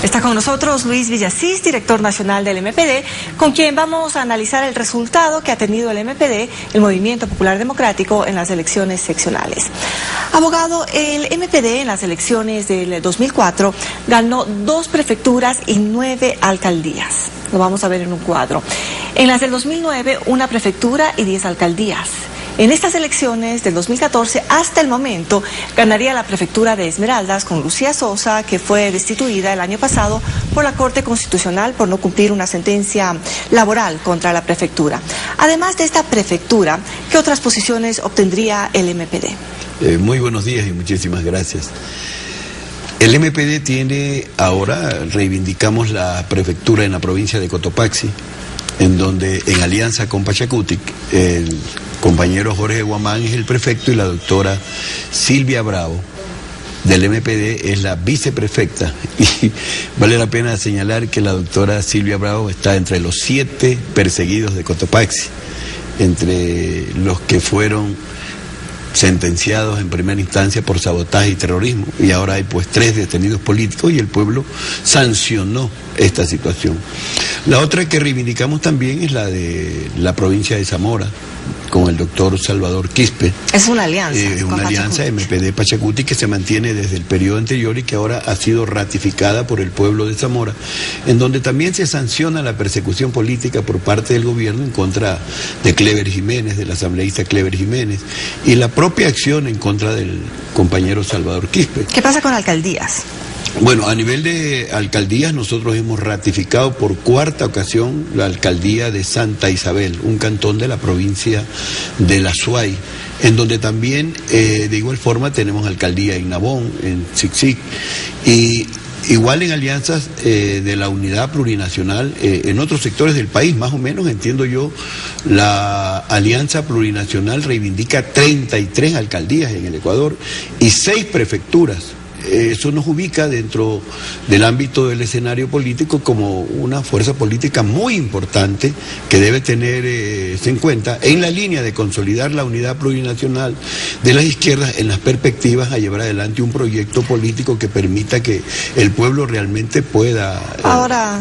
Está con nosotros Luis Villasís, director nacional del MPD, con quien vamos a analizar el resultado que ha tenido el MPD, el Movimiento Popular Democrático, en las elecciones seccionales. Abogado, el MPD en las elecciones del 2004 ganó 2 prefecturas y 9 alcaldías. Lo vamos a ver en un cuadro. En las del 2009, 1 prefectura y 10 alcaldías. En estas elecciones del 2014, hasta el momento, ganaría la prefectura de Esmeraldas con Lucía Sosa, que fue destituida el año pasado por la Corte Constitucional por no cumplir una sentencia laboral contra la prefectura. Además de esta prefectura, ¿qué otras posiciones obtendría el MPD? Muy buenos días y muchísimas gracias. El MPD tiene ahora, reivindicamos la prefectura en la provincia de Cotopaxi, en donde en alianza con Pachacutic, el compañero Jorge Guamán es el prefecto y la doctora Silvia Bravo del MPD es la viceprefecta. Y vale la pena señalar que la doctora Silvia Bravo está entre los 7 perseguidos de Cotopaxi, entre los que fueron sentenciados en primera instancia por sabotaje y terrorismo, y ahora hay pues 3 detenidos políticos y el pueblo sancionó esta situación. La otra que reivindicamos también es la de la provincia de Zamora, con el doctor Salvador Quispe. Es una alianza. Una alianza MPD-Pachacutic que se mantiene desde el periodo anterior y que ahora ha sido ratificada por el pueblo de Zamora, en donde también se sanciona la persecución política por parte del gobierno en contra de Clever Jiménez, del asambleísta Clever Jiménez, y la propia acción en contra del compañero Salvador Quispe. ¿Qué pasa con alcaldías? Bueno, a nivel de alcaldías, nosotros hemos ratificado por 4ª ocasión la alcaldía de Santa Isabel, un cantón de la provincia de La Suay, en donde también, de igual forma, tenemos alcaldía en Nabón, en Sixic, y igual en alianzas de la unidad plurinacional en otros sectores del país, más o menos, entiendo yo, la alianza plurinacional reivindica 33 alcaldías en el Ecuador y 6 prefecturas. Eso nos ubica dentro del ámbito del escenario político como una fuerza política muy importante que debe tenerse en cuenta en la línea de consolidar la unidad plurinacional de las izquierdas en las perspectivas a llevar adelante un proyecto político que permita que el pueblo realmente pueda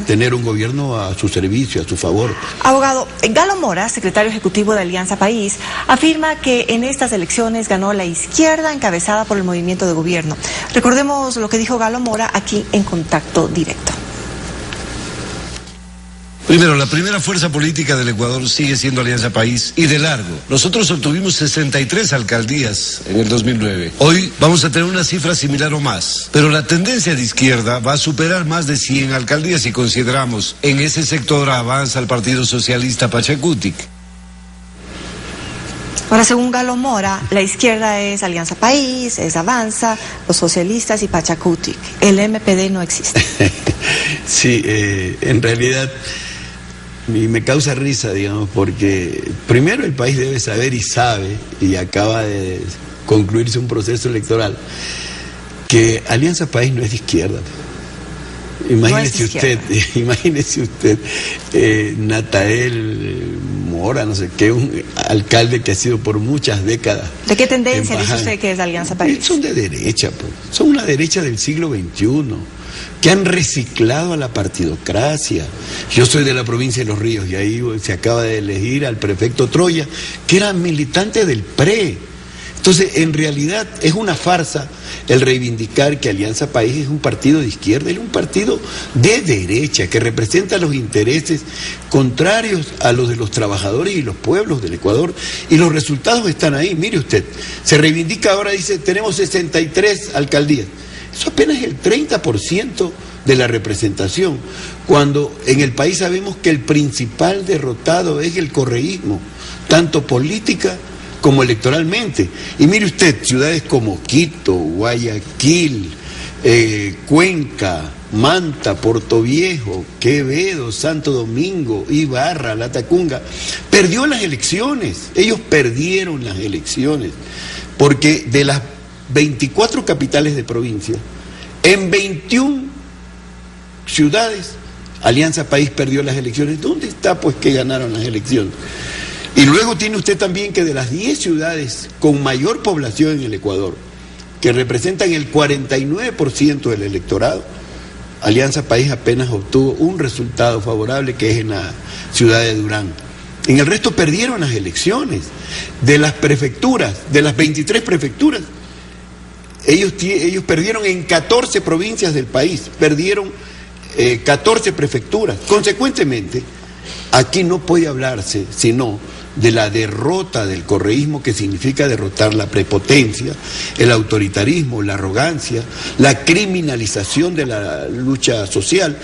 tener un gobierno a su servicio, a su favor. Abogado, Galo Mora, secretario ejecutivo de Alianza País, afirma que en estas elecciones ganó la izquierda encabezada por el movimiento de gobierno. Recordemos lo que dijo Galo Mora aquí en Contacto Directo. Primero, la primera fuerza política del Ecuador sigue siendo Alianza País y de largo. Nosotros obtuvimos 63 alcaldías en el 2009. Hoy vamos a tener una cifra similar o más. Pero la tendencia de izquierda va a superar más de 100 alcaldías si consideramos en ese sector avanza el Partido Socialista Pachacutic. Ahora, según Galo Mora, la izquierda es Alianza País, es Avanza, los socialistas y Pachacutic. El MPD no existe. Sí, en realidad, y me causa risa, digamos, porque primero el país debe saber y sabe, y acaba de concluirse un proceso electoral, que Alianza País no es de izquierda. Imagínese usted, Natael Mora, no sé qué, un alcalde que ha sido por muchas décadas. ¿De qué tendencia dice usted que es la Alianza País? Son de derecha, pues. Son una derecha del siglo XXI, que han reciclado a la partidocracia. Yo soy de la provincia de Los Ríos y ahí se acaba de elegir al prefecto Troya, que era militante del PRE. Entonces, en realidad, es una farsa el reivindicar que Alianza País es un partido de izquierda, es un partido de derecha, que representa los intereses contrarios a los de los trabajadores y los pueblos del Ecuador, y los resultados están ahí. Mire usted, se reivindica ahora, dice, tenemos 63 alcaldías. Eso apenas es el 30% de la representación, cuando en el país sabemos que el principal derrotado es el correísmo, tanto política como electoralmente. Y mire usted, ciudades como Quito, Guayaquil, Cuenca, Manta, Portoviejo, Quevedo, Santo Domingo, Ibarra, Latacunga, perdió las elecciones. Ellos perdieron las elecciones, porque de las 24 capitales de provincia, en 21 ciudades, Alianza País perdió las elecciones. ¿Dónde está pues que ganaron las elecciones? Y luego tiene usted también que de las 10 ciudades con mayor población en el Ecuador, que representan el 49% del electorado, Alianza País apenas obtuvo un resultado favorable, que es en la ciudad de Durán. En el resto perdieron las elecciones. De las prefecturas, de las 23 prefecturas, ellos perdieron en 14 provincias del país, perdieron 14 prefecturas. Consecuentemente, aquí no puede hablarse sino de la derrota del correísmo, que significa derrotar la prepotencia, el autoritarismo, la arrogancia, la criminalización de la lucha social,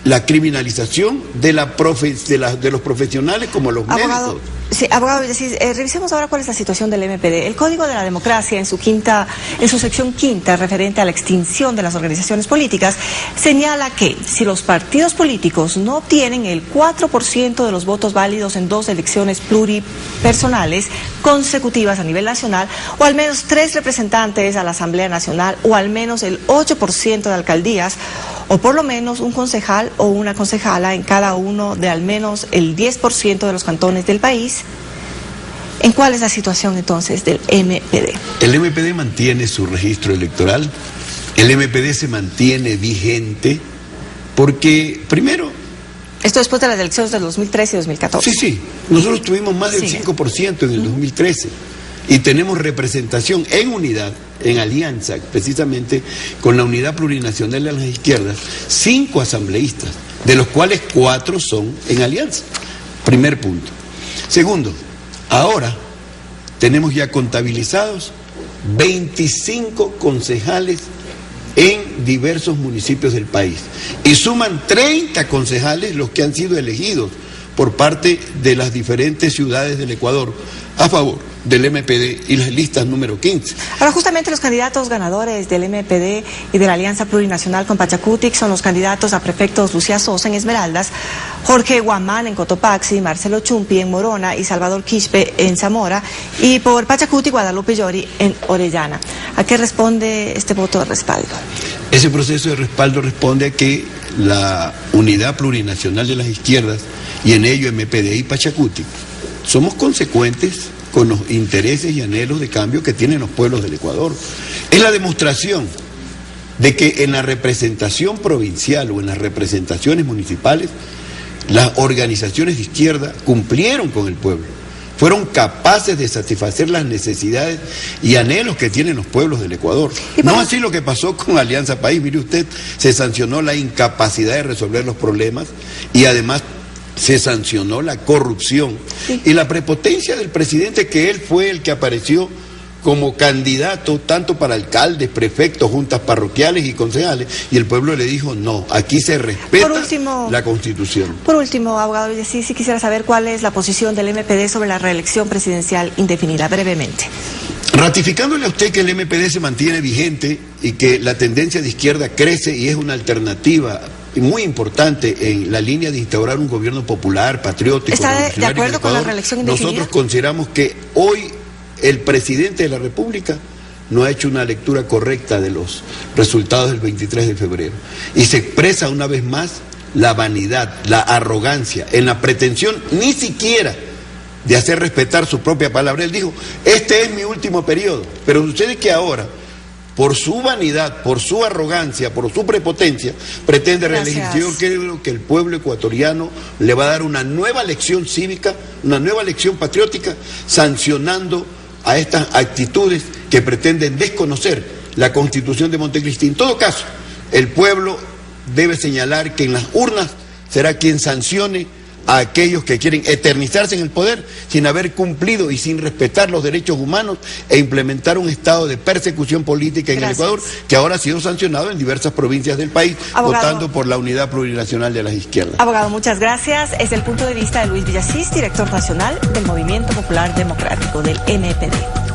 la criminalización de los profesionales como los médicos. Sí, abogado, revisemos ahora cuál es la situación del MPD. El Código de la Democracia, en su sección quinta, referente a la extinción de las organizaciones políticas, señala que si los partidos políticos no obtienen el 4% de los votos válidos en 2 elecciones pluripersonales consecutivas a nivel nacional, o al menos 3 representantes a la Asamblea Nacional, o al menos el 8% de alcaldías, o por lo menos un concejal o una concejala en cada uno de al menos el 10% de los cantones del país, ¿en cuál es la situación entonces del MPD? El MPD mantiene su registro electoral, el MPD se mantiene vigente porque, primero... Esto después de las elecciones del 2013 y 2014. Sí, nosotros tuvimos más del 5% en el 2013 y tenemos representación en unidad, en alianza, precisamente con la Unidad Plurinacional de las Izquierdas, 5 asambleístas, de los cuales 4 son en alianza. Primer punto. Segundo, ahora tenemos ya contabilizados 25 concejales en diversos municipios del país y suman 30 concejales los que han sido elegidos por parte de las diferentes ciudades del Ecuador a favor del MPD y las listas número 15. Ahora, justamente los candidatos ganadores del MPD y de la Alianza Plurinacional con Pachacutic son los candidatos a prefectos Lucía Sosa en Esmeraldas, Jorge Guamán en Cotopaxi, Marcelo Chumpi en Morona y Salvador Quispe en Zamora, y por Pachacutic Guadalupe Llori en Orellana. ¿A qué responde este voto de respaldo? Ese proceso de respaldo responde a que la Unidad Plurinacional de las Izquierdas, y en ello MPD y Pachacutic, somos consecuentes con los intereses y anhelos de cambio que tienen los pueblos del Ecuador. Es la demostración de que en la representación provincial o en las representaciones municipales, las organizaciones de izquierda cumplieron con el pueblo, fueron capaces de satisfacer las necesidades y anhelos que tienen los pueblos del Ecuador. No así lo que pasó con Alianza País. Mire usted, se sancionó la incapacidad de resolver los problemas y además se sancionó la corrupción y la prepotencia del presidente, que él fue el que apareció como candidato tanto para alcaldes, prefectos, juntas parroquiales y concejales, y el pueblo le dijo no, aquí se respeta la Constitución. Por último, abogado, sí quisiera saber cuál es la posición del MPD sobre la reelección presidencial indefinida, brevemente. Ratificándole a usted que el MPD se mantiene vigente y que la tendencia de izquierda crece y es una alternativa muy importante en la línea de instaurar un gobierno popular, patriótico. ¿Está de acuerdo con la reelección indefinida? Nosotros consideramos que hoy el presidente de la República no ha hecho una lectura correcta de los resultados del 23 de febrero. Y se expresa una vez más la vanidad, la arrogancia, en la pretensión ni siquiera de hacer respetar su propia palabra. Él dijo, este es mi último periodo, pero sucede que ahora, por su vanidad, por su arrogancia, por su prepotencia, pretende reelegir. Yo creo que el pueblo ecuatoriano le va a dar una nueva lección cívica, una nueva lección patriótica, sancionando a estas actitudes que pretenden desconocer la Constitución de Montecristi. En todo caso, el pueblo debe señalar que en las urnas será quien sancione a aquellos que quieren eternizarse en el poder sin haber cumplido y sin respetar los derechos humanos e implementar un estado de persecución política en el Ecuador, que ahora ha sido sancionado en diversas provincias del país, votando por la Unidad Plurinacional de las Izquierdas. Abogado, muchas gracias. Es el punto de vista de Luis Villasís, director nacional del Movimiento Popular Democrático, del MPD.